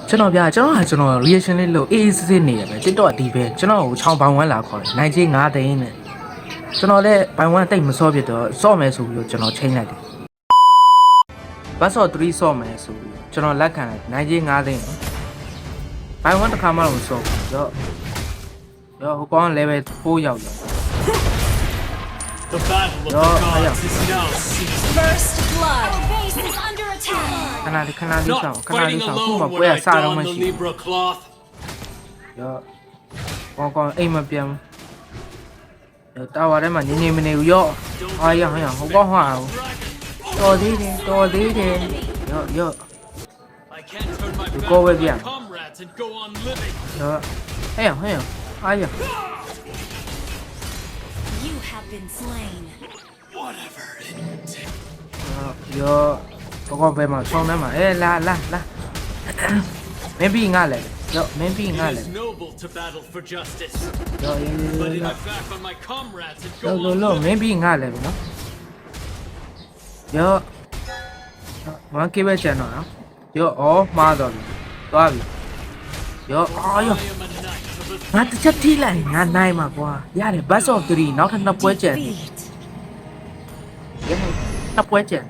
ကျွန်တော် reaction လေးလို့အေးအေးဆေးဆေးနေရပဲ TikTok ဒီပဲကျွန်တော်ကိုချောင်းပိုင်ဝမ်းလာခေါ်တယ်နိုင်ချင်း9သိန်းနဲ့ကျွန်တော်လည်းပိုင်ဝမ်းတိတ်မစောပြတော့စော့မယ်ဆိုပြီးတော့ကျွန်တော်ချိန်လိုက်တယ်ဘတ်စော့3စော့မယ်ဆိုပြီးကျွန်တော်လက်ခံလိုက်နိုင်ချင်း9သိန်းပိုင်ဝမ်းတစ်ခါမှတော့မစော့ဘူးရောဟိုကောင် level 4ရောက်တယ် The battle of the gods is now ceasing. First blood. Our base is under attack. ခဏလေးဆောင် Not ခဏလေး fighting ဆောင်ခုမှ alone ပွဲ when ရ I စတော့ don မှ the ရှိ Libra cloth. ရောကောင်အိမ်မပြန်ဘူးတာဝါထဲမှာညင်မနေဘူးရောအားရဟိုကောင်ဟာတော်သေးတယ်ရော I can't turn my back go on with my ya. comrades and go on living. ရောအားရ You have been slain. Whatever it takes. ရောကောင်ပဲမှာဆောင်းထဲမှာလာမင်းပြီးငါလဲရောမင်းပြီးငါ It လဲ is noble to battle for justice. ရော Letting my back on my comrades and go လော on မင်း living. ပြီးငါလဲဗျနော်ရောမကေးပဲချန်တော့နော်ရောမှားတော့ပြီသွားပြီရောရော I am a knight of the ငါတစ်ချက်ထိလိုက်ငါနိုင်မှာကွာရတယ် bus of 3နောက်ထပ်2ပွဲကျန် Defeat. 2ပွဲကျန်